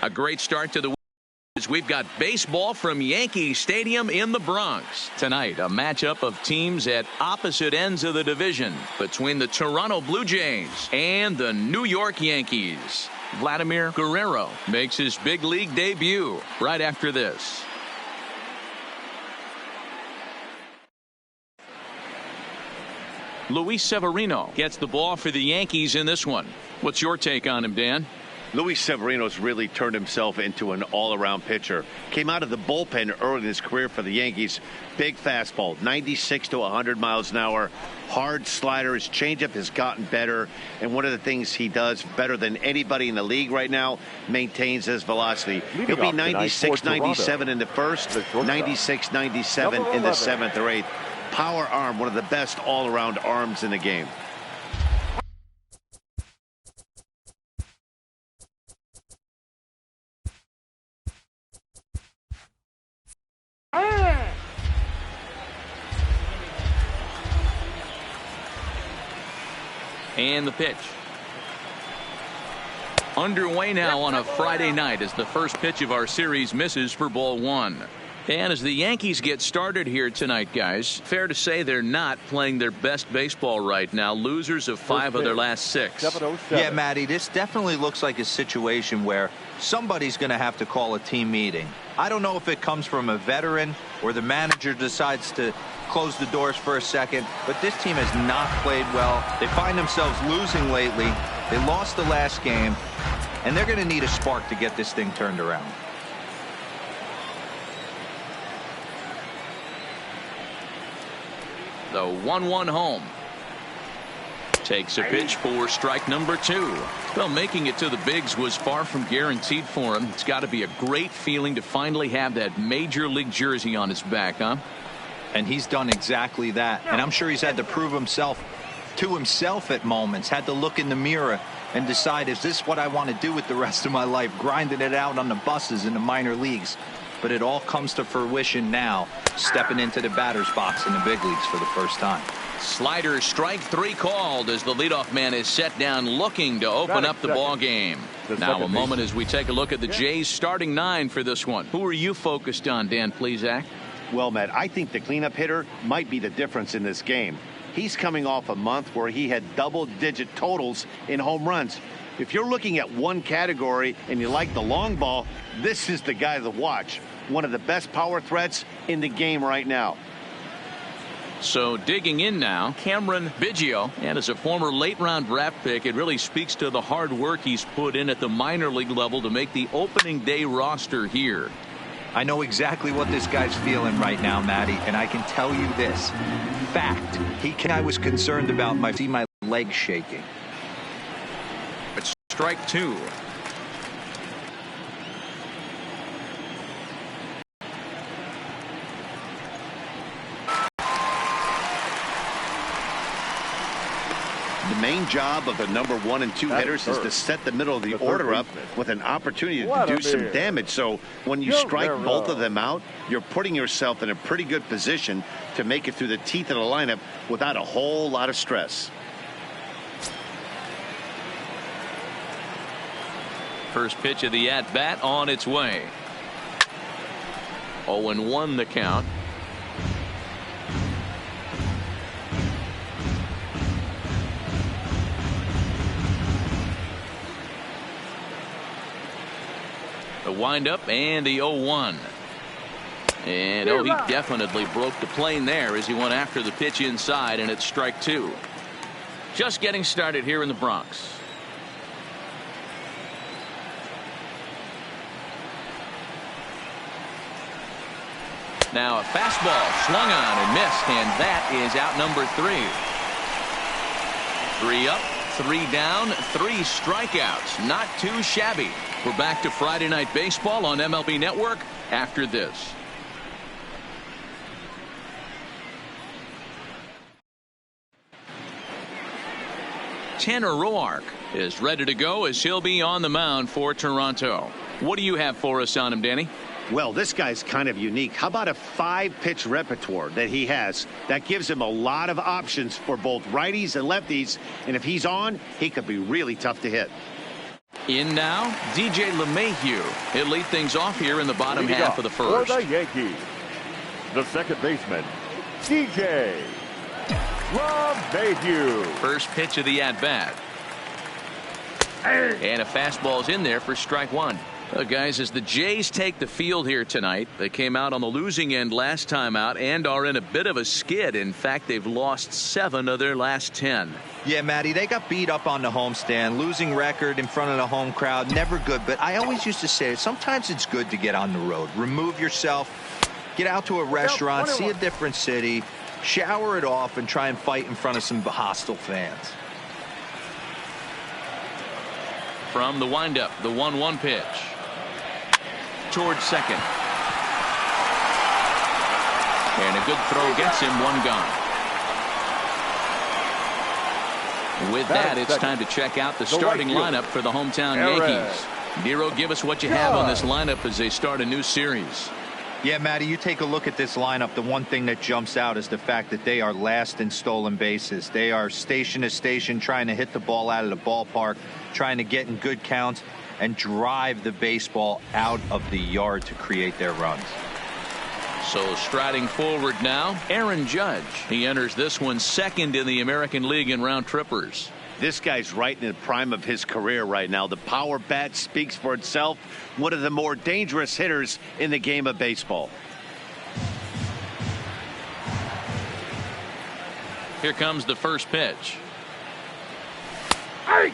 A great start to the week. We've got baseball from Yankee Stadium in the Bronx. Tonight, a matchup of teams at opposite ends of the division between the Toronto Blue Jays and the New York Yankees. Vladimir Guerrero makes his big league debut right after this. Luis Severino gets the ball for the Yankees in this one. What's your take on him, Dan? Luis Severino's really turned himself into an all-around pitcher. Came out of the bullpen early in his career for the Yankees. Big fastball, 96 to 100 miles an hour. Hard slider. His changeup has gotten better. And one of the things he does better than anybody in the league right now, maintains his velocity. He'll be 96, 97 in the first, 96, 97 in the seventh or eighth. Power arm, one of the best all-around arms in the game. And the pitch. Underway now on a Friday night as the first pitch of our series misses for ball one. And as the Yankees get started here tonight, guys, fair to say they're not playing their best baseball right now. Losers of 5 of their last 6. Yeah, Matty, this definitely looks like a situation where somebody's going to have to call a team meeting. I don't know if it comes from a veteran or the manager decides to close the doors for a second, but this team has not played well. They find themselves losing lately. They lost the last game, and they're going to need a spark to get this thing turned around. The 1-1 home. Takes a pitch for strike number 2. Well, making it to the bigs was far from guaranteed for him. It's got to be a great feeling to finally have that major league jersey on his back, huh? And he's done exactly that. And I'm sure he's had to prove himself to himself at moments. Had to look in the mirror and decide, is this what I want to do with the rest of my life? Grinding it out on the buses in the minor leagues. But it all comes to fruition now, stepping into the batter's box in the big leagues for the first time. Slider, strike 3 called as the leadoff man is set down looking to open up the ball game. Now a moment as we take a look at the Jays starting 9 for this one. Who are you focused on, Dan Plesac? Well, Matt, I think the cleanup hitter might be the difference in this game. He's coming off a month where he had double-digit totals in home runs. If you're looking at one category and you like the long ball, this is the guy to watch. One of the best power threats in the game right now. So digging in now, Cameron Biggio, and as a former late-round draft pick, it really speaks to the hard work he's put in at the minor league level to make the opening day roster here. I know exactly what this guy's feeling right now, Matty, and I can tell you this. Fact, I was concerned about my legs shaking. It's strike 2. The main job of the number 1 and 2 hitters is to set the middle of the order up with an opportunity to do some damage. So when you strike both of them out, you're putting yourself in a pretty good position to make it through the teeth of the lineup without a whole lot of stress. First pitch of the at-bat on its way. 0-1 the count. The windup and the 0-1. And he definitely broke the plane there as he went after the pitch inside, and it's strike 2. Just getting started here in the Bronx. Now a fastball swung on and missed, and that is out number 3. 3 up, 3 down, 3 strikeouts. Not too shabby. We're back to Friday Night Baseball on MLB Network after this. Tanner Roark is ready to go as he'll be on the mound for Toronto. What do you have for us on him, Danny? Well, this guy's kind of unique. How about a 5-pitch repertoire that he has? That gives him a lot of options for both righties and lefties. And if he's on, he could be really tough to hit. In now, DJ LeMahieu. He'll lead things off here in the bottom half of the first. For the Yankees, the second baseman, DJ LeMahieu. First pitch of the at-bat. And a fastball's in there for strike one. Well, guys, as the Jays take the field here tonight, they came out on the losing end last time out and are in a bit of a skid. In fact, they've lost 7 of their last 10. Yeah, Matty, they got beat up on the homestand. Losing record in front of the home crowd, never good. But I always used to say sometimes it's good to get on the road. Remove yourself, get out to a restaurant, see a different city, shower it off, and try and fight in front of some hostile fans. From the windup, the 1-1 pitch. Towards second. And a good throw gets him, one gone. With that, it's time to check out the starting lineup for the hometown Yankees. Nero, give us what you have on this lineup as they start a new series. Yeah, Matty, you take a look at this lineup. The one thing that jumps out is the fact that they are last in stolen bases. They are station to station trying to hit the ball out of the ballpark, trying to get in good counts and drive the baseball out of the yard to create their runs. So striding forward now, Aaron Judge. He enters this one second in the American League in round trippers. This guy's right in the prime of his career right now. The power bat speaks for itself. One of the more dangerous hitters in the game of baseball. Here comes the first pitch.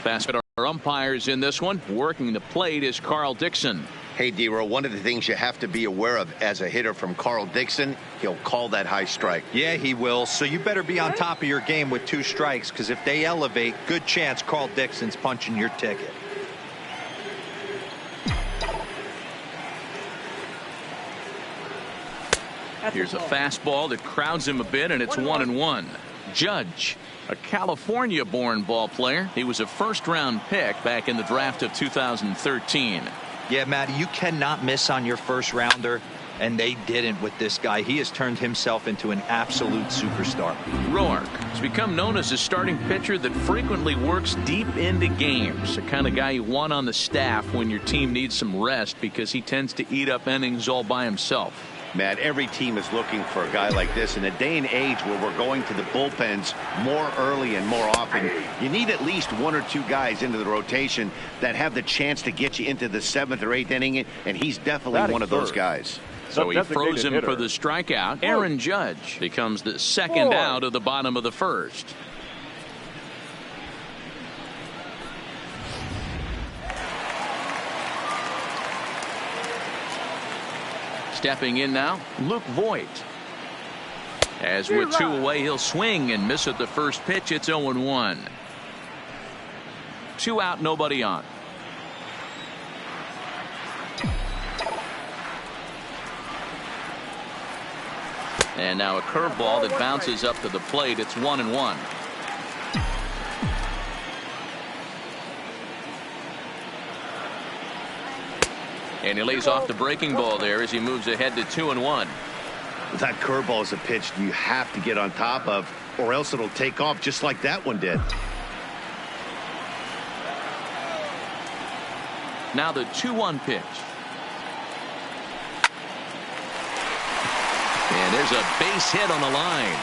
Fast at our umpires in this one. Working the plate is Carl Dixon. Hey, D-Row, one of the things you have to be aware of as a hitter from Carl Dixon, he'll call that high strike. Yeah, he will. So you better be on top of your game with 2 strikes, because if they elevate, good chance Carl Dixon's punching your ticket. Here's a fastball that crowds him a bit, and it's 1-1. Judge, a California-born ball player. He was a first-round pick back in the draft of 2013. Yeah, Matty, you cannot miss on your first rounder, and they didn't with this guy. He has turned himself into an absolute superstar. Roark has become known as a starting pitcher that frequently works deep into games. The kind of guy you want on the staff when your team needs some rest because he tends to eat up innings all by himself. Matt, every team is looking for a guy like this. In a day and age where we're going to the bullpens more early and more often, you need at least 1 or 2 guys into the rotation that have the chance to get you into the 7th or 8th inning, and he's definitely one of those guys. So he froze him for the strikeout. Aaron Judge becomes the second out of the bottom of the first. Stepping in now, Luke Voigt. As with 2 away, he'll swing and miss at the first pitch. It's 0-1. 2 out, nobody on. And now a curveball that bounces up to the plate. It's 1-1. And he lays off the breaking ball there as he moves ahead to 2-1. That curveball is a pitch you have to get on top of, or else it'll take off just like that one did. Now the 2-1 pitch. And there's a base hit on the line.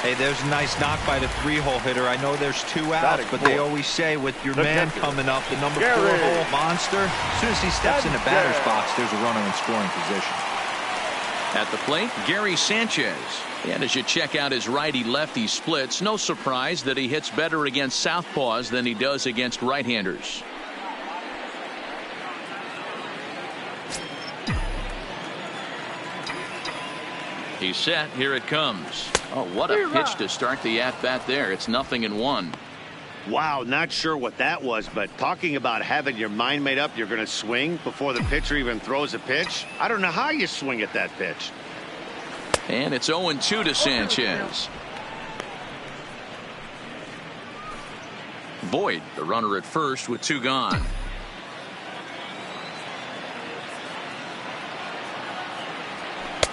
Hey, there's a nice knock by the 3-hole hitter. I know there's 2 outs, but they always say with your man coming up, the number 4-hole monster, as soon as he steps in the batter's box, there's a runner in scoring position. At the plate, Gary Sanchez. And as you check out his righty-lefty splits, no surprise that he hits better against southpaws than he does against right-handers. He's set. Here it comes. Oh, what a pitch to start the at-bat there. It's 0-1. Wow, not sure what that was, but talking about having your mind made up, you're going to swing before the pitcher even throws a pitch. I don't know how you swing at that pitch. And it's 0-2 to Sanchez. Voigt, the runner at first with 2 gone.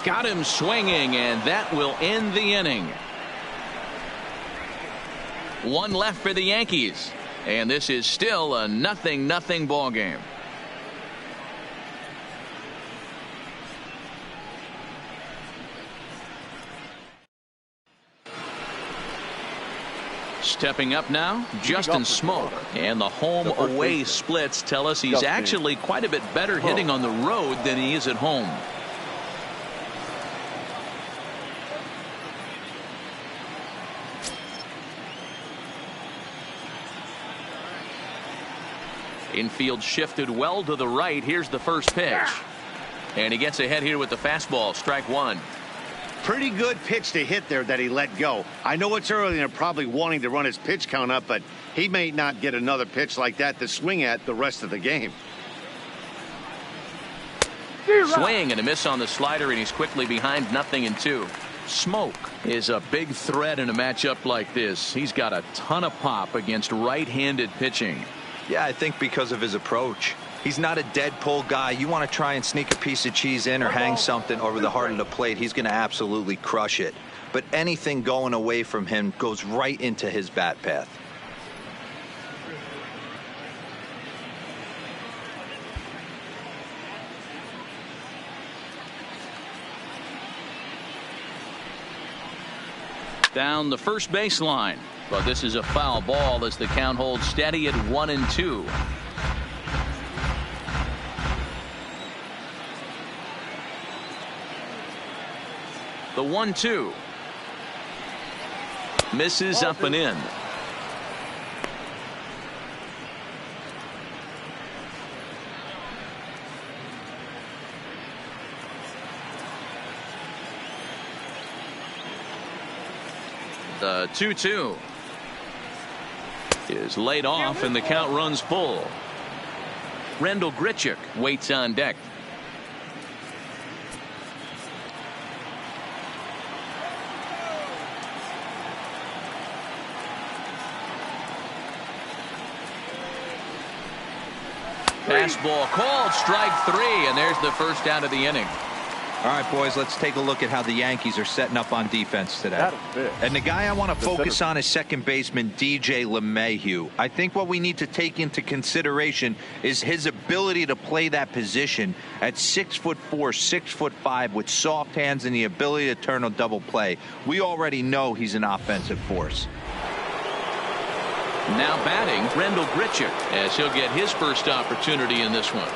Got him swinging, and that will end the inning. 1 left for the Yankees. And this is still a 0-0 ball game. Stepping up now, Justin Smoke. And the home-away splits tell us he's actually quite a bit better hitting on the road than he is at home. Infield shifted well to the right. Here's the first pitch. And he gets ahead here with the fastball. Strike one. Pretty good pitch to hit there that he let go. I know it's early and they're probably wanting to run his pitch count up, but he may not get another pitch like that to swing at the rest of the game. Swing and a miss on the slider, and he's quickly behind 0-2. Smoke is a big threat in a matchup like this. He's got a ton of pop against right-handed pitching. Yeah, I think because of his approach. He's not a dead pull guy. You want to try and sneak a piece of cheese in or hang something over the heart of the plate, he's going to absolutely crush it. But anything going away from him goes right into his bat path. Down the first baseline. But this is a foul ball as the count holds steady at 1-2. The 1-2 misses up and in. The 2-2 is laid off and the count runs full. Rendell Grichuk waits on deck. Fastball called, strike three, and there's the first out of the inning. All right, boys, let's take a look at how the Yankees are setting up on defense today. And the guy I want to focus on is second baseman DJ LeMahieu. I think what we need to take into consideration is his ability to play that position at 6'4", 6'5", with soft hands and the ability to turn a double play. We already know he's an offensive force. Now batting, Rendell Grichuk, as he'll get his first opportunity in this one.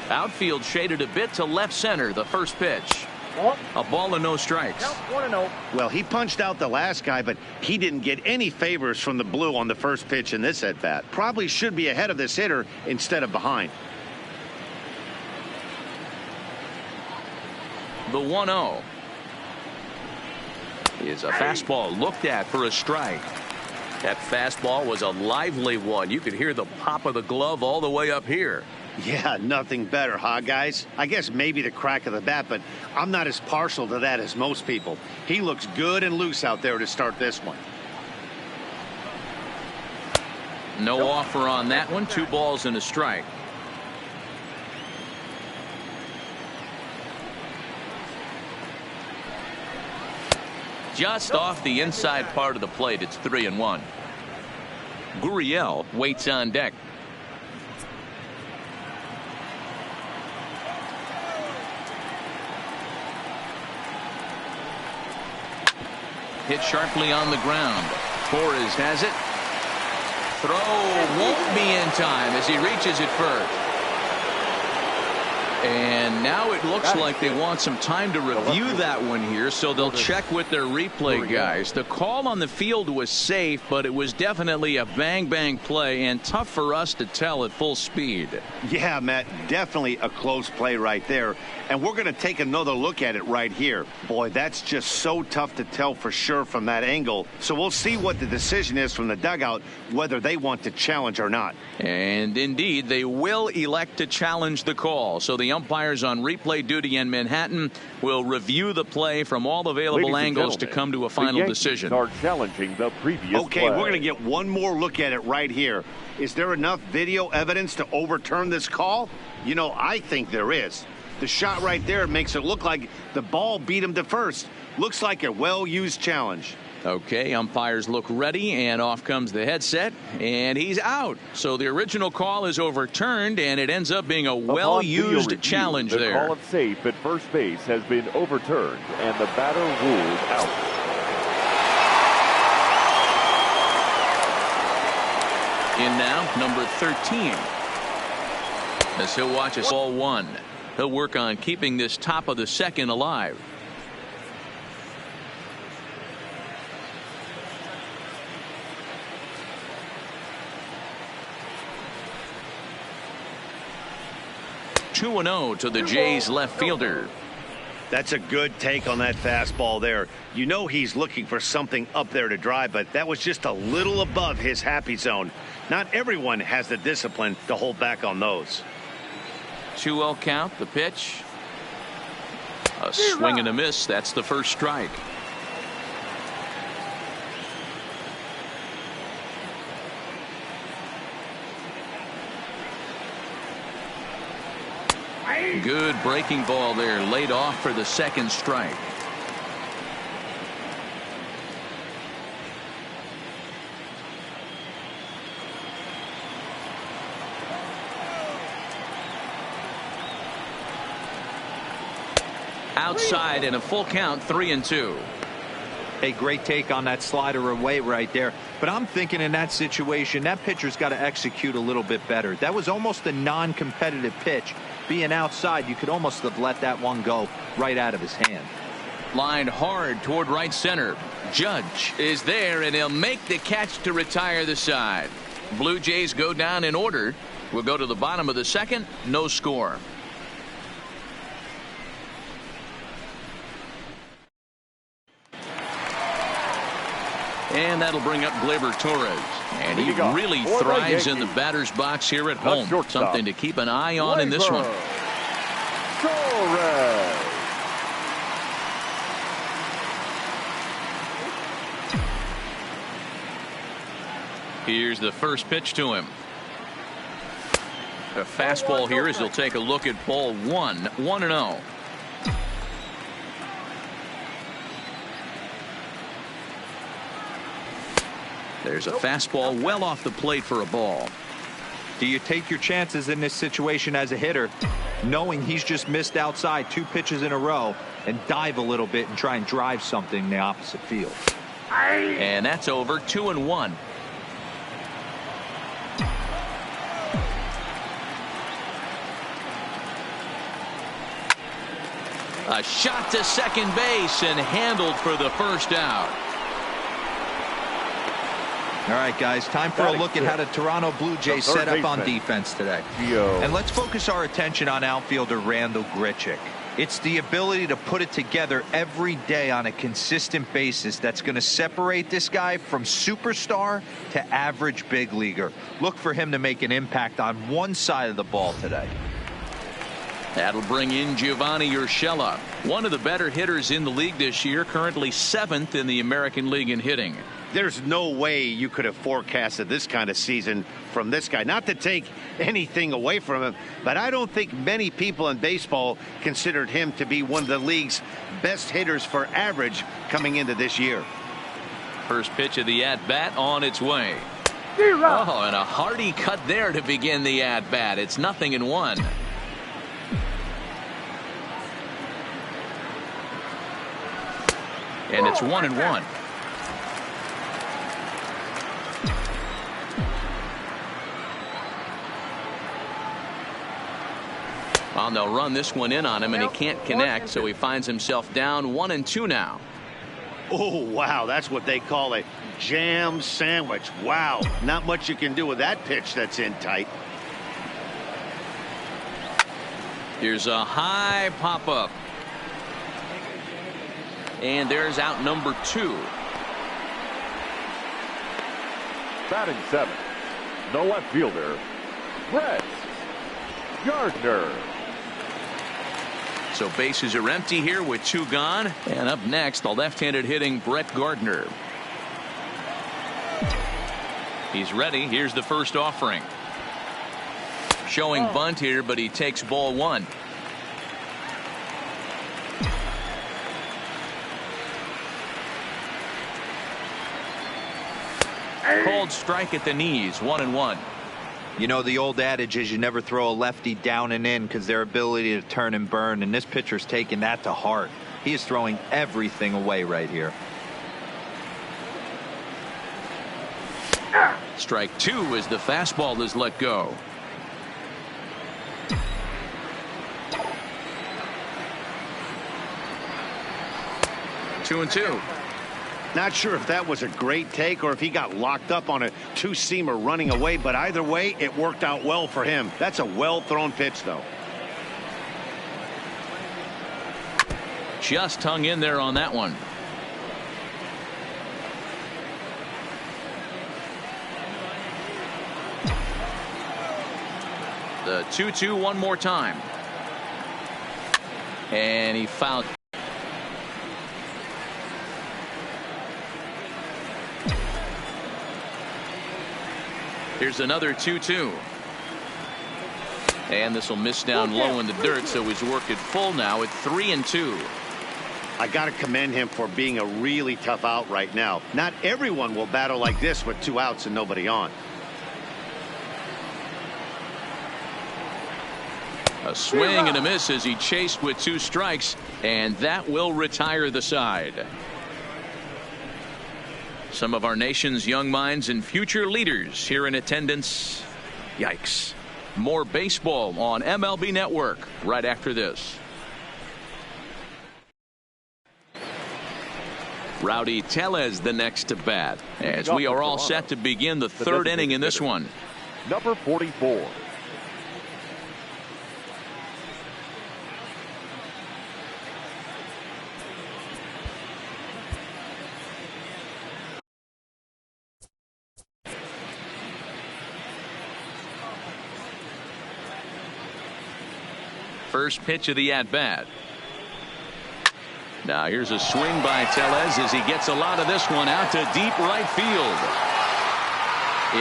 Outfield shaded a bit to left center. The first pitch. A ball and no strikes. 1-0. Well, he punched out the last guy, but he didn't get any favors from the blue on the first pitch in this at bat. Probably should be ahead of this hitter instead of behind. The 1-0 is a fastball looked at for a strike. That fastball was a lively one. You could hear the pop of the glove all the way up here. Yeah, nothing better, huh, guys? I guess maybe the crack of the bat, but I'm not as partial to that as most people. He looks good and loose out there to start this one. No offer on that one. 2 balls and a strike. Just off the inside part of the plate. It's 3-1. Gurriel waits on deck. Hit sharply on the ground. Torres has it. Throw won't be in time as he reaches it first. And now it looks like they want some time to review that one here, so they'll check with their replay guys. The call on the field was safe, but it was definitely a bang-bang play and tough for us to tell at full speed. Yeah, Matt, definitely a close play right there. And we're going to take another look at it right here. Boy, that's just so tough to tell for sure from that angle. So we'll see what the decision is from the dugout, whether they want to challenge or not. And indeed, they will elect to challenge the call. So the umpires on replay duty in Manhattan will review the play from all available angles to come to a final decision. Are challenging the previous okay, play. We're going to get one more look at it right here. Is there enough video evidence to overturn this call? You know, I think there is. The shot right there makes it look like the ball beat him to first. Looks like a well-used challenge. Okay, umpires look ready, and off comes the headset, and he's out. So the original call is overturned, and it ends up being a well-used challenge there. The call of safe at first base has been overturned, and the batter ruled out. In now, number 13. As he'll watch us ball one. He'll work on keeping this top of the second alive. Two and 0 to the Jays left fielder. That's a good take on that fastball there. You know he's looking for something up there to drive, but that was just a little above his happy zone. Not everyone has the discipline to hold back on those. 2-0 count, the pitch. A swing and a miss. That's the first strike. Good breaking ball there, laid off for the second strike. Outside in a full count, 3-2. A great take on that slider away right there. But I'm thinking in that situation, that pitcher's got to execute a little bit better. That was almost a non-competitive pitch. Being outside, you could almost have let that one go right out of his hand. Lined hard toward right center. Judge is there, and he'll make the catch to retire the side. Blue Jays go down in order. We'll go to the bottom of the second. No score. And that'll bring up Gleyber Torres. And he really thrives in the batter's box here at home. Something to keep an eye on in this one. Torres. Here's the first pitch to him. A fastball here as he'll take a look at ball one. 1-0. There's a fastball well off the plate for a ball. Do you take your chances in this situation as a hitter, knowing he's just missed outside 2 pitches in a row, and dive a little bit and try and drive something in the opposite field? And that's over. 2-1. A shot to second base and handled for the first out. All right, guys, time for a look at how the Toronto Blue Jays set up on defense today. And let's focus our attention on outfielder Randal Grichuk. It's the ability to put it together every day on a consistent basis that's going to separate this guy from superstar to average big leaguer. Look for him to make an impact on one side of the ball today. That'll bring in Giovanni Urshela, one of the better hitters in the league this year, currently 7th in the American League in hitting. There's no way you could have forecasted this kind of season from this guy. Not to take anything away from him, but I don't think many people in baseball considered him to be one of the league's best hitters for average coming into this year. First pitch of the at-bat on its way. Oh, and a hearty cut there to begin the at-bat. It's 0-1. And it's 1-1. Well, they'll run this one in on him, and he can't connect, so he finds himself down 1-2 now. Oh, wow, that's what they call a jam sandwich. Wow, not much you can do with that pitch that's in tight. Here's a high pop-up. And there's out number 2. Batting 7th, the left fielder, Brett Gardner. So bases are empty here with 2 gone. And up next, the left-handed hitting Brett Gardner. He's ready. Here's the first offering. Showing bunt here, but he takes ball 1. Called strike at the knees, 1-1. You know, the old adage is you never throw a lefty down and in because their ability to turn and burn, and this pitcher's taking that to heart. He is throwing everything away right here. Strike 2 as the fastball is let go. Two and two. Not sure if that was a great take or if he got locked up on a two-seamer running away, but either way, it worked out well for him. That's a well-thrown pitch, though. Just hung in there on that one. The 2-2 one more time. And he fouled. Here's another 2-2. And this will miss down low in the dirt, so he's worked it full now at 3-2. I got to commend him for being a really tough out right now. Not everyone will battle like this with 2 outs and nobody on. A swing and a miss as he chased with 2 strikes, and that will retire the side. Some of our nation's young minds and future leaders here in attendance. Yikes. More baseball on MLB Network right after this. Rowdy Tellez the next to bat as we are all set to begin the 3rd inning in this one. Number 44. First pitch of the at-bat. Now here's a swing by Tellez as he gets a lot of this one out to deep right field.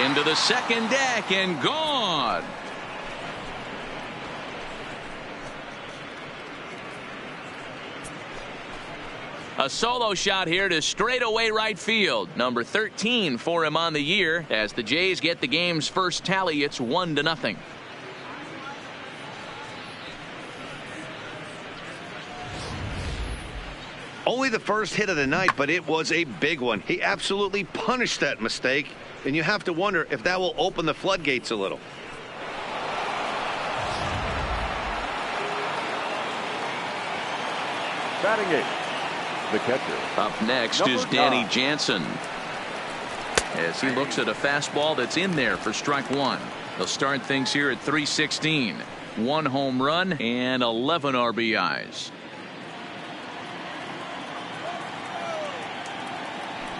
Into the second deck and gone. A solo shot here to straightaway right field. Number 13 for him on the year as the Jays get the game's first tally. It's 1-0. Only the first hit of the night, but it was a big one. He absolutely punished that mistake, and you have to wonder if that will open the floodgates a little. Batting 8th, the catcher. Up next is Danny Jansen as he looks at a fastball that's in there for strike 1. They'll start things here at 316. 1 home run and 11 RBIs.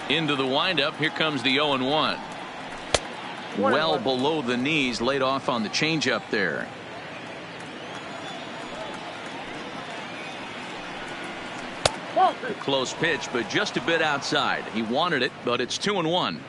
Into the windup. Here comes the 0-1. Well below the knees, laid off on the changeup there. A close pitch, but just a bit outside. He wanted it, but it's 2-1.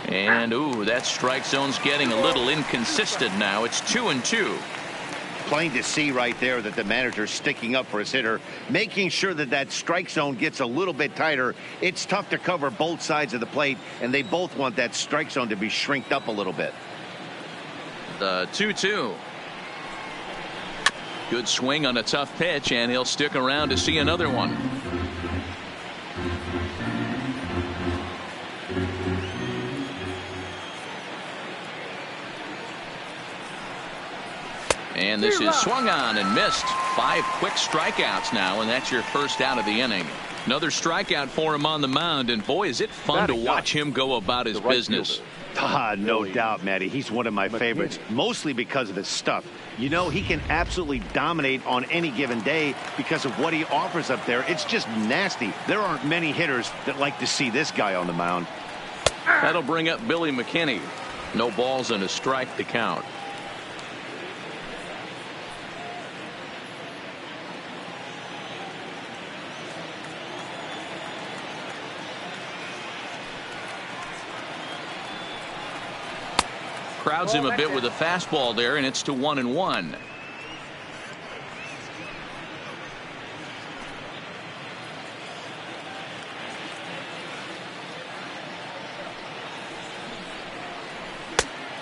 And ooh, that strike zone's getting a little inconsistent now. It's 2-2. Plain to see right there that the manager's sticking up for his hitter, making sure that that strike zone gets a little bit tighter. It's tough to cover both sides of the plate, and they both want that strike zone to be shrinked up a little bit. The 2-2. Good swing on a tough pitch, and he'll stick around to see another one. And this is swung on and missed. 5 quick strikeouts now, and that's your first out of the inning. Another strikeout for him on the mound, and boy, is it fun to watch him go about his business. No doubt, Matty. He's one of my favorites, mostly because of his stuff. You know, he can absolutely dominate on any given day because of what he offers up there. It's just nasty. There aren't many hitters that like to see this guy on the mound. That'll bring up Billy McKinney. No balls and a strike to count. crowds him a bit with a fastball there, and it's to 1-1.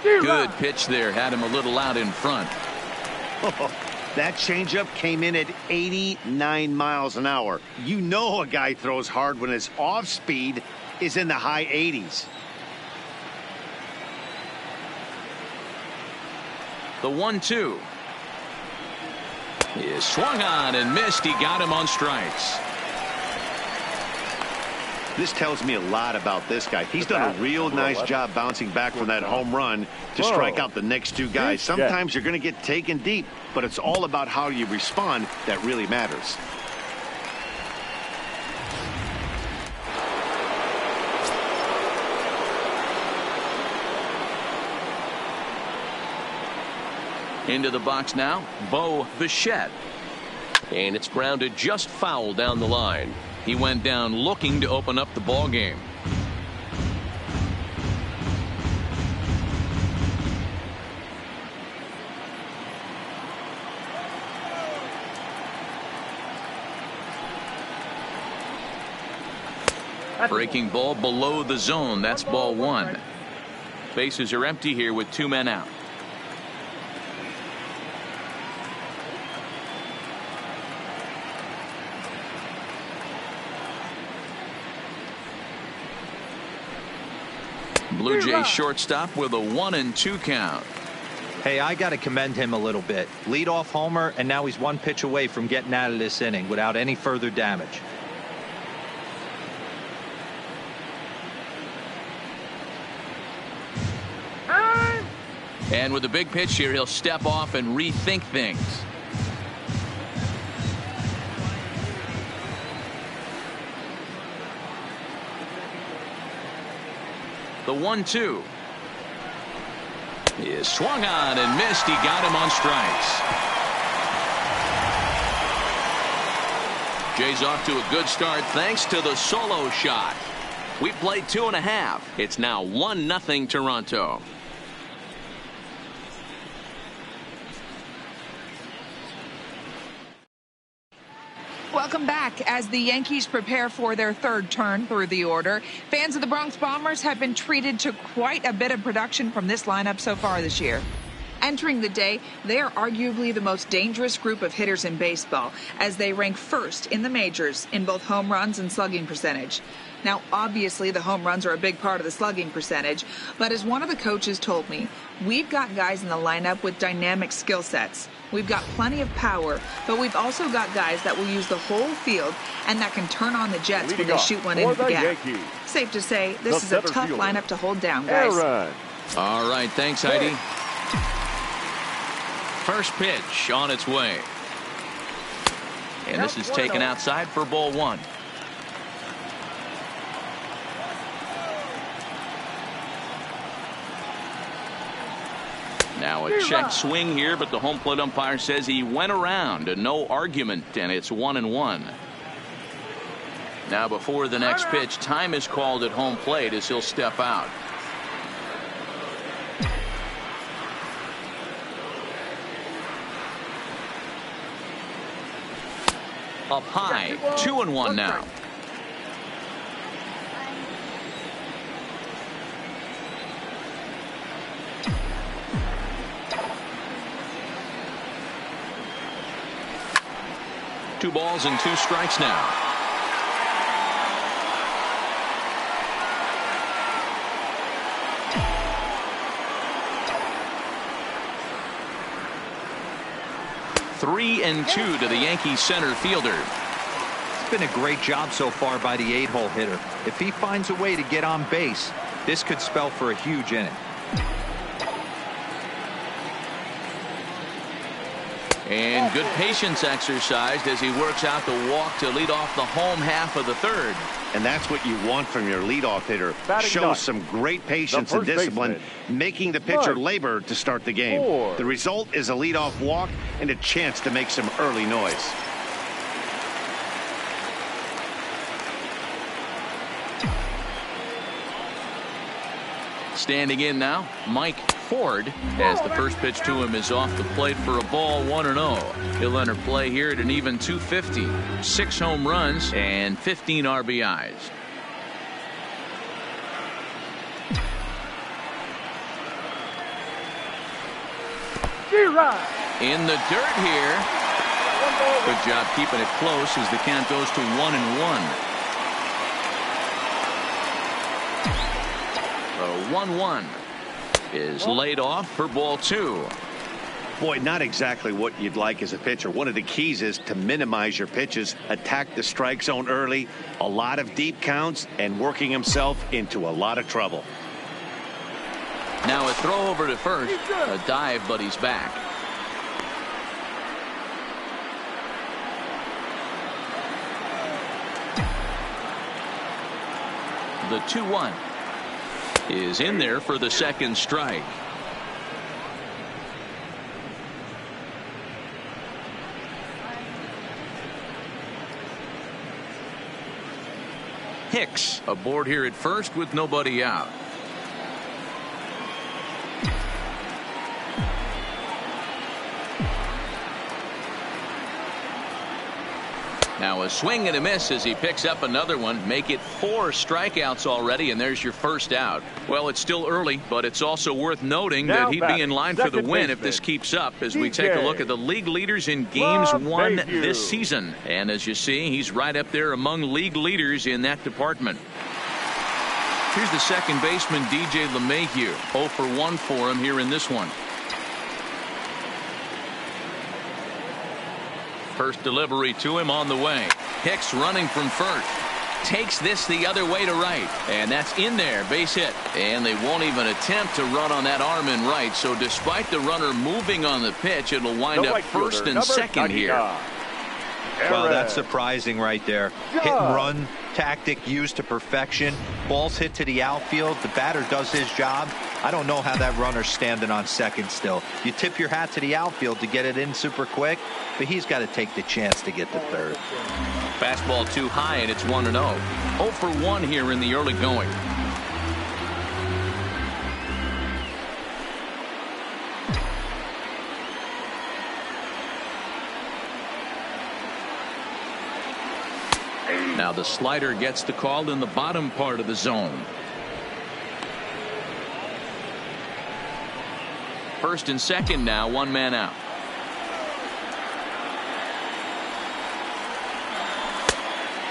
Good pitch there, had him a little out in front. That changeup came in at 89 miles an hour. You know a guy throws hard when his off speed is in the high 80s. The 1-2 is swung on and missed. He got him on strikes. This tells me a lot about this guy. He's done a real nice job bouncing back from that home run to strike out the next two guys. Sometimes you're going to get taken deep, but it's all about how you respond that really matters. Into the box now, Bo Bichette. And it's grounded just foul down the line. He went down looking to open up the ball game. Breaking ball below the zone. That's ball one. Bases are empty here with 2 men out. Blue Jays shortstop with a 1-2 count. Hey, I got to commend him a little bit. Leadoff homer, and now he's 1 pitch away from getting out of this inning without any further damage. And with a big pitch here, he'll step off and rethink things. The 1-2 is swung on and missed. He got him on strikes. Jays off to a good start thanks to the solo shot. We played 2.5. It's now 1-0 Toronto. Welcome back. As the Yankees prepare for their third turn through the order, fans of the Bronx Bombers have been treated to quite a bit of production from this lineup so far this year. Entering the day, they are arguably the most dangerous group of hitters in baseball, as they rank first in the majors in both home runs and slugging percentage. Now, obviously, the home runs are a big part of the slugging percentage, but as one of the coaches told me, we've got guys in the lineup with dynamic skill sets. We've got plenty of power, but we've also got guys that will use the whole field and that can turn on the jets when they shoot one into the gap. Safe to say, this is a tough lineup to hold down, guys. All right, thanks, Heidi. First pitch on its way. And this is taken outside for ball one. Now a check swing here, but the home plate umpire says he went around. No argument, and it's 1-1. Now before the next pitch, time is called at home plate as he'll step out. Up high, 2-1 now. Two balls and 2 strikes now. Three and 2 to the Yankees center fielder. It's been a great job so far by the 8-hole hitter. If he finds a way to get on base, this could spell for a huge inning. And good patience exercised as he works out the walk to lead off the home half of the third. And that's what you want from your leadoff hitter. Shows some great patience and discipline, making the pitcher labor to start the game. The result is a leadoff walk and a chance to make some early noise. Standing in now, Mike Ford, as the first pitch to him is off the plate for a ball, 1-0. He'll enter play here at an even 250. 6 home runs and 15 RBIs. In the dirt here. Good job keeping it close as the count goes to 1-1. The 1-1 is laid off for ball 2. Boy, not exactly what you'd like as a pitcher. One of the keys is to minimize your pitches, attack the strike zone early, a lot of deep counts, and working himself into a lot of trouble. Now a throw over to first. A dive, but he's back. The 2-1 is in there for the second strike. Hicks aboard here at first with nobody out. Now a swing and a miss as he picks up another one. Make it 4 strikeouts already, and there's your first out. Well, it's still early, but it's also worth noting that he'd be in line for the win if this keeps up as we take a look at the league leaders in games won this season. And as you see, he's right up there among league leaders in that department. Here's the second baseman, DJ LeMahieu. 0 for 1 for him here in this one. First delivery to him on the way. Hicks running from first. Takes this the other way to right. And that's in there. Base hit. And they won't even attempt to run on that arm in right. So despite the runner moving on the pitch, it'll wind up first and second here. Well, that's surprising right there. Hit and run tactic used to perfection. Ball's hit to the outfield. The batter does his job. I don't know how that runner's standing on second still. You tip your hat to the outfield to get it in super quick, but he's got to take the chance to get to third. Fastball too high, and it's 1-0. 0 for 1 here in the early going. Now the slider gets the call in the bottom part of the zone. First and second now, 1 man out.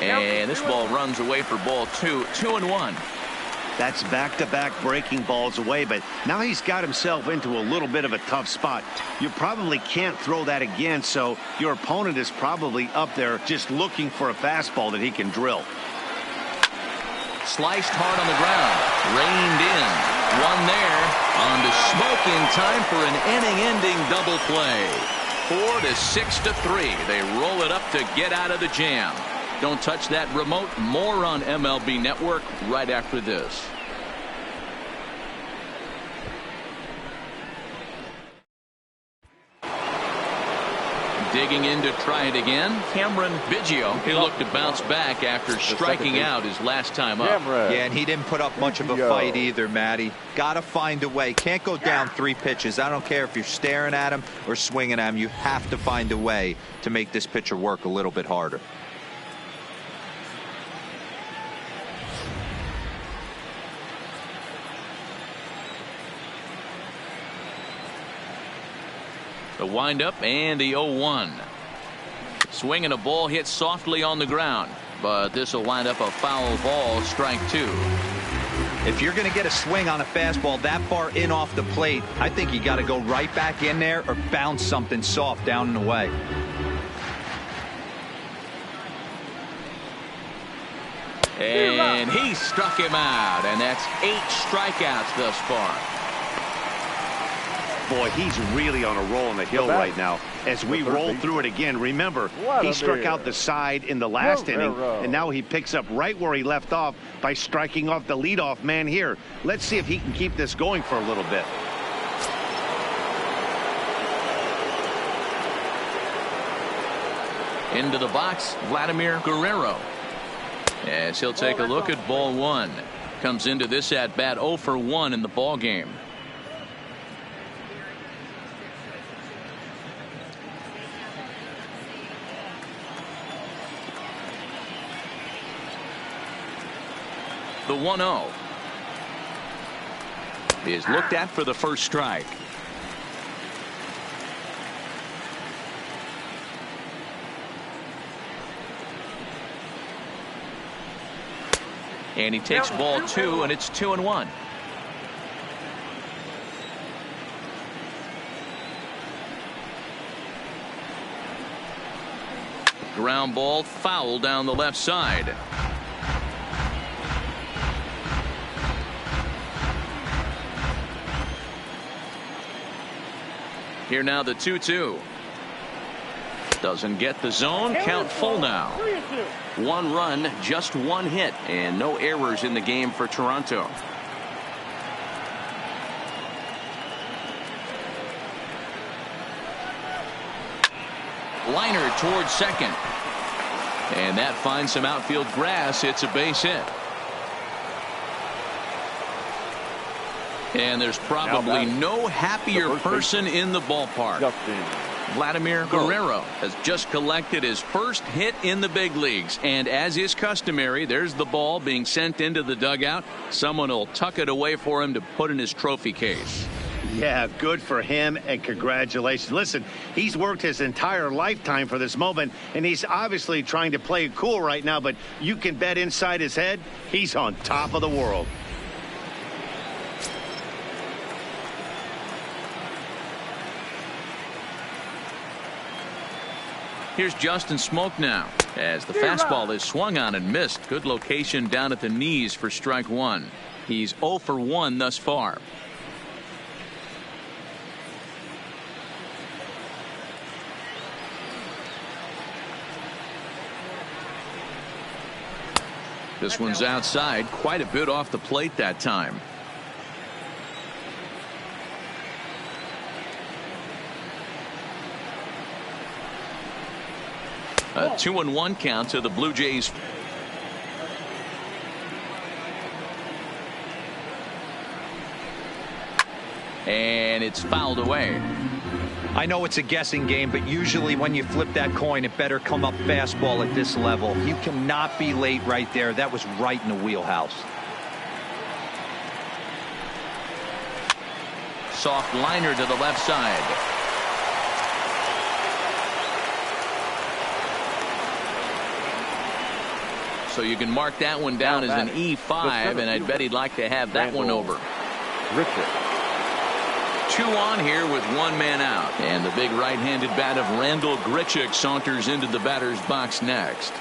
And this ball runs away for ball 2. 2-1. That's back-to-back breaking balls away, but now he's got himself into a little bit of a tough spot. You probably can't throw that again, so your opponent is probably up there just looking for a fastball that he can drill. Sliced hard on the ground. Reined in. One there. On to Smoke in time for an inning-ending double play. 4-6-3. They roll it up to get out of the jam. Don't touch that remote. More on MLB Network right after this. Digging in to try it again, Cameron Biggio. He'll look to bounce back after striking out his last time up. Yeah, and he didn't put up much of a fight either, Matty. Got to find a way. Can't go down 3 pitches. I don't care if you're staring at him or swinging at him. You have to find a way to make this pitcher work a little bit harder. The windup and the 0-1. Swinging a ball hit softly on the ground, but this will wind up a foul ball, strike 2. If you're going to get a swing on a fastball that far in off the plate, I think you got to go right back in there or bounce something soft down and away. And he struck him out, and that's 8 strikeouts thus far. Boy, he's really on a roll on the hill right now. As we roll through it again, remember, he struck out the side in the last inning, and now he picks up right where he left off by striking off the leadoff man here. Let's see if he can keep this going for a little bit. Into the box, Vladimir Guerrero. As he'll take a look at ball 1. Comes into this at bat 0 for 1 in the ball game. The 1-0 is looked at for the first strike. And he takes ball 2, and it's 2-1. Ground ball foul down the left side. Here now the 2-2. Doesn't get the zone. Count full now. 1 run, just 1 hit, and no errors in the game for Toronto. Liner towards second. And that finds some outfield grass. It's a base hit. And there's probably no happier person in the ballpark. Vladimir Guerrero has just collected his first hit in the big leagues. And as is customary, there's the ball being sent into the dugout. Someone will tuck it away for him to put in his trophy case. Yeah, good for him, and congratulations. Listen, he's worked his entire lifetime for this moment, and he's obviously trying to play it cool right now, but you can bet inside his head, he's on top of the world. Here's Justin Smoke now as the fastball is swung on and missed. Good location down at the knees for strike 1. He's 0 for 1 thus far. This one's outside, quite a bit off the plate that time. A 2-1 count to the Blue Jays. And it's fouled away. I know it's a guessing game, but usually when you flip that coin, it better come up fastball at this level. You cannot be late right there. That was right in the wheelhouse. Soft liner to the left side. So you can mark that one down as an E5, and I'd bet he'd like to have that one over. 2 on here with 1 man out. And the big right-handed bat of Randall Grichuk saunters into the batter's box next.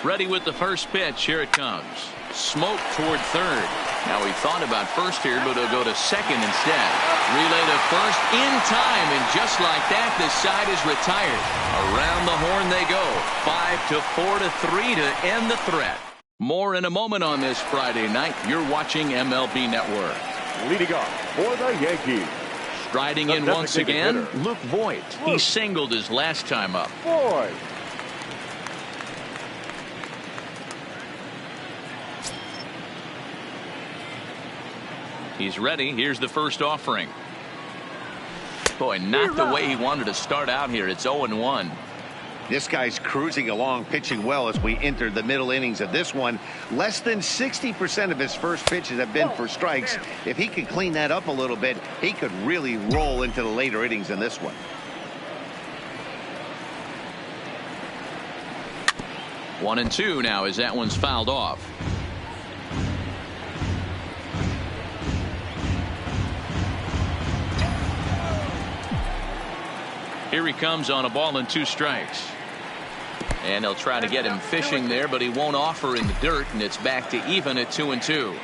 Ready with the first pitch. Here it comes. Smoke toward third. Now he thought about first here, but he'll go to second instead. Relay to first in time, and just like that, this side is retired. Around the horn they go. 5-4 to 3 to end the threat. More in a moment on this Friday night. You're watching MLB Network. Leading off for the Yankees. Striding in once again, Luke Voit. He singled his last time up. Voit. He's ready. Here's the first offering. Boy, not the way he wanted to start out here. It's 0-1. This guy's cruising along, pitching well as we enter the middle innings of this one. Less than 60% of his first pitches have been for strikes. If he could clean that up a little bit, he could really roll into the later innings in this one. One and two now as that one's fouled off. Here he comes on a ball and 2 strikes. And they'll try to get him fishing there, but he won't offer in the dirt, and it's back to even at 2-2.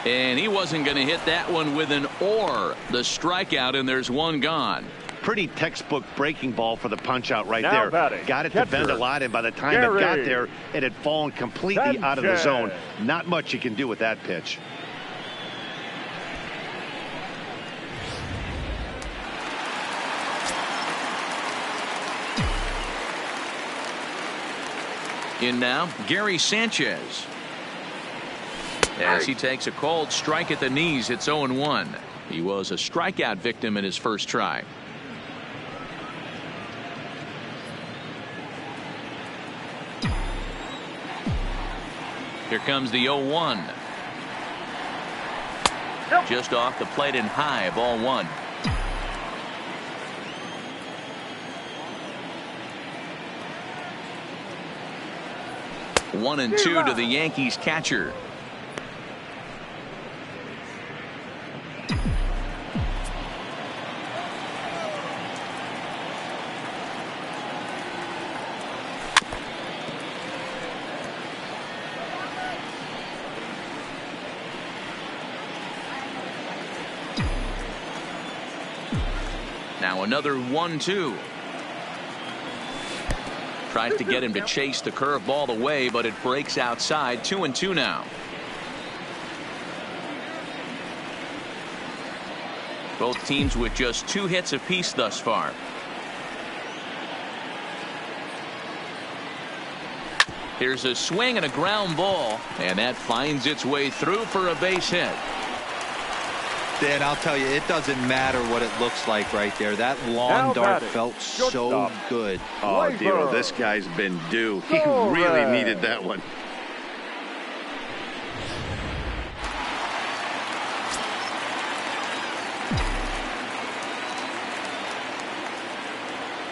And he wasn't going to hit that one with an or. The strikeout, and there's 1 gone. Pretty textbook breaking ball for the punch out right Now there. batting, Got it to bend a lot, and by the time it got there, it had fallen completely out of the zone. Not much you can do with that pitch. In now, Gary Sanchez. As he takes a cold strike at the knees, it's 0-1. He was a strikeout victim in his first try. Here comes the 0-1. Just off the plate and high, ball one. One and two to the Yankees catcher. Now another 1-2. Tried to get him to chase the curveball away, but it breaks outside. 2-2 now. Both teams with just 2 hits apiece thus far. Here's a swing and a ground ball, and that finds its way through for a base hit. Dan, I'll tell you, it doesn't matter what it looks like right there. That long dart felt so good. Oh, Dero, this guy's been due. He really needed that one.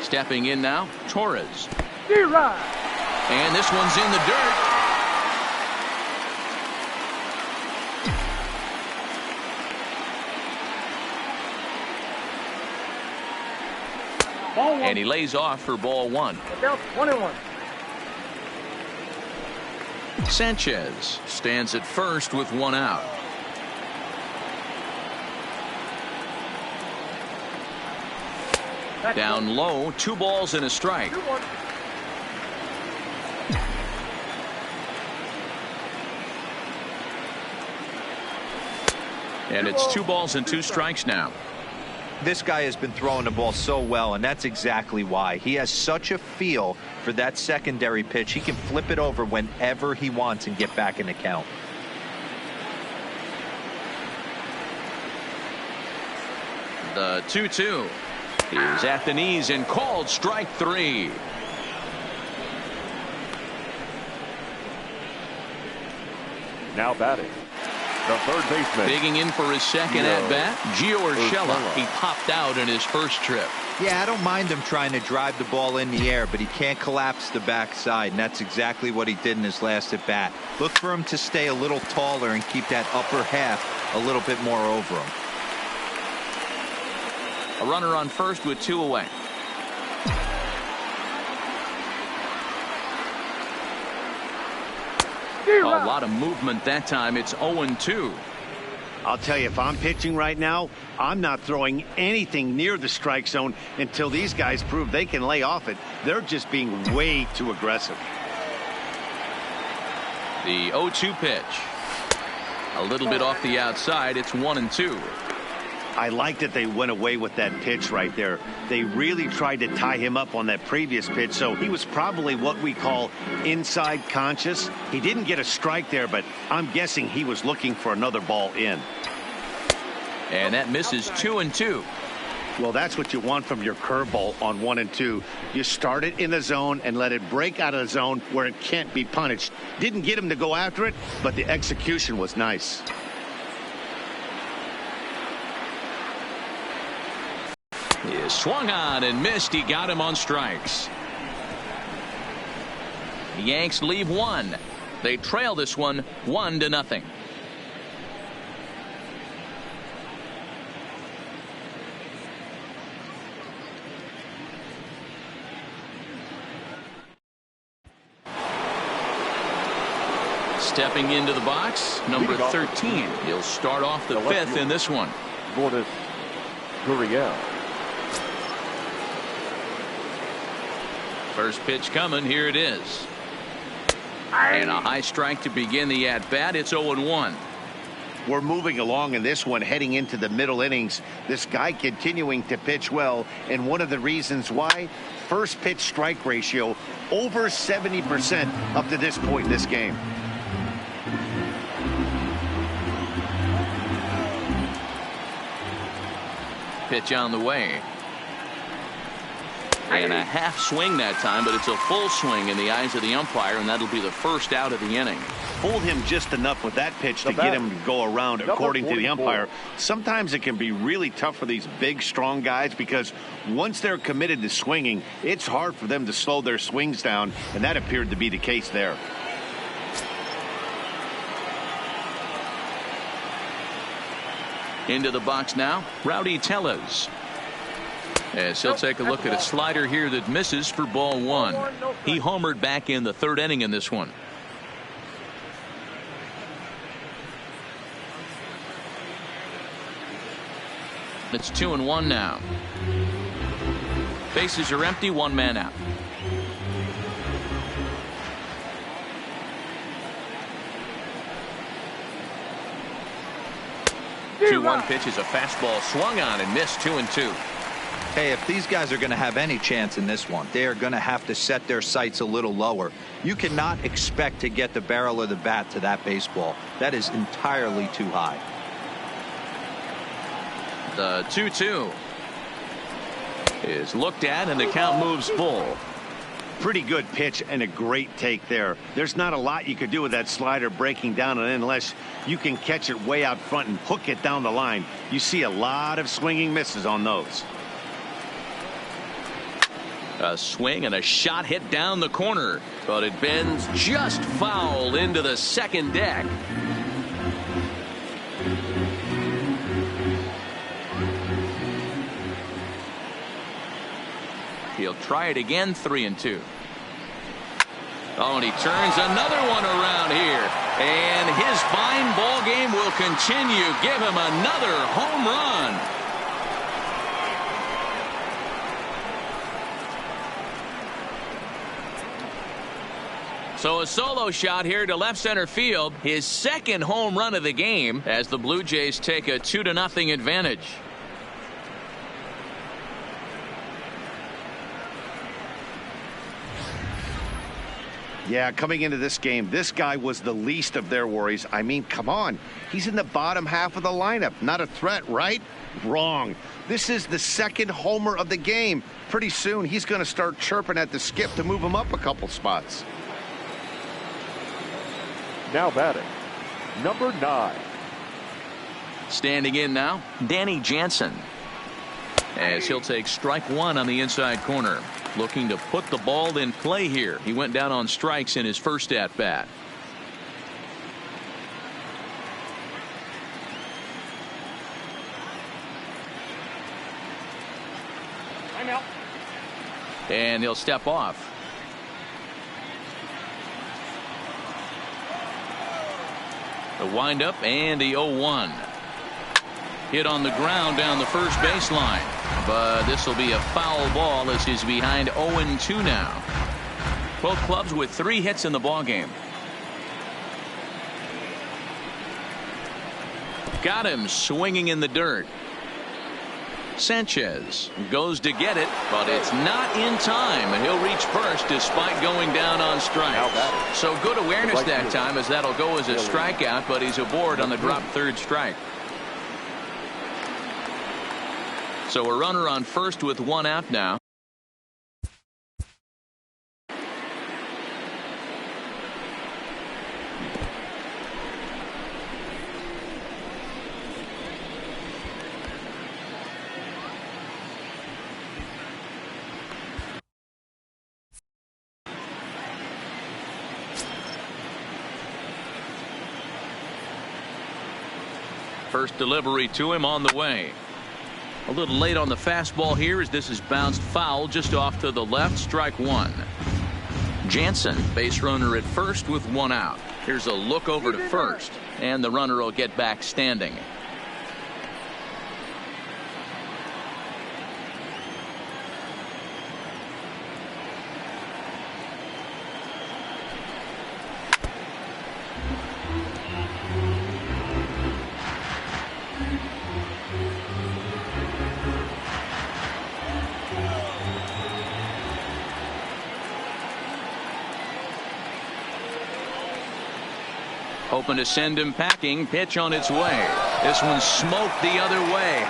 Stepping in now, Torres. And this one's in the dirt. And he lays off for ball one. 1-1. Sanchez stands at first with 1 out. Down low, 2 balls and a strike. 2-1. And it's 2 balls and 2 strikes now. This guy has been throwing the ball so well, and that's exactly why. He has such a feel for that secondary pitch. He can flip it over whenever he wants and get back in the count. The 2-2 is at the knees and called strike 3. Now batting, the third baseman. Digging in for his second at-bat, Gio Urshela. He popped out in his first trip. Yeah, I don't mind him trying to drive the ball in the air, but he can't collapse the backside, and that's exactly what he did in his last at-bat. Look for him to stay a little taller and keep that upper half a little bit more over him. A runner on first with 2 away. A lot of movement that time. It's 0-2. I'll tell you, if I'm pitching right now, I'm not throwing anything near the strike zone until these guys prove they can lay off it. They're just being way too aggressive. The 0-2 pitch. A little bit off the outside. It's 1-2. I like that they went away with that pitch right there. They really tried to tie him up on that previous pitch, so he was probably what we call inside conscious. He didn't get a strike there, but I'm guessing he was looking for another ball in. And that misses. 2-2. Well, that's what you want from your curveball on 1-2. You start it in the zone and let it break out of the zone where it can't be punished. Didn't get him to go after it, but the execution was nice. He is swung on and missed. He got him on strikes. The Yanks leave 1. They trail this one 1-0. Stepping into the box, number 13. He'll start off the 5th in this one. Gurriel. First pitch coming. Here it is. And a high strike to begin the at-bat. It's 0-1. We're moving along in this one, heading into the middle innings. This guy continuing to pitch well, and one of the reasons why, first pitch strike ratio over 70% up to this point in this game. Pitch on the way. And a half swing that time, but it's a full swing in the eyes of the umpire, and that'll be the first out of the inning. fooled him just enough with that pitch to get him to go around, according to the umpire. Sometimes it can be really tough for these big, strong guys because once they're committed to swinging, it's hard for them to slow their swings down, and that appeared to be the case there. Into the box now, Rowdy Tellez. As he'll take a look at a slider here that misses for ball one. He homered back in the third inning in this one. It's 2-1 now. Bases are empty, one man out. Two-one pitch is a fastball swung on and missed. 2-2. Hey, if these guys are going to have any chance in this one, they are going to have to set their sights a little lower. You cannot expect to get the barrel of the bat to that baseball. That is entirely too high. The 2-2 is looked at, and the count moves full. Pretty good pitch and a great take there. There's not a lot you could do with that slider breaking down and unless you can catch it way out front and hook it down the line. You see a lot of swinging misses on those. A swing and a shot hit down the corner, but it bends just foul into the second deck. He'll try it again. 3-2. Oh, and he turns another one around here, and his fine ball game will continue. Give him another home run. So a solo shot here to left center field, his second home run of the game, as the Blue Jays take a 2-0 advantage. Yeah, coming into this game, this guy was the least of their worries. I mean, come on. He's in the bottom half of the lineup. Not a threat, right? Wrong. This is the second homer of the game. Pretty soon, he's going to start chirping at the skip to move him up a couple spots. Now batting, number 9. Standing in now, Danny Jansen. As he'll take strike one on the inside corner. Looking to put the ball in play here. He went down on strikes in his first at bat. And he'll step off. The windup and the 0-1. Hit on the ground down the first baseline. But this will be a foul ball as he's behind 0-2 now. Both clubs with 3 hits in the ballgame. Got him swinging in the dirt. Sanchez goes to get it, but it's not in time, and he'll reach first despite going down on strikes. So good awareness that time, as that'll go as a strikeout, but he's aboard on the drop third strike. So a runner on first with 1 out now. First delivery to him on the way. A little late on the fastball here as this is bounced foul just off to the left. Strike one. Jansen, base runner at first with 1 out. Here's a look over to first, and the runner will get back standing. Hoping to send him packing. Pitch on its way. This one smoked the other way.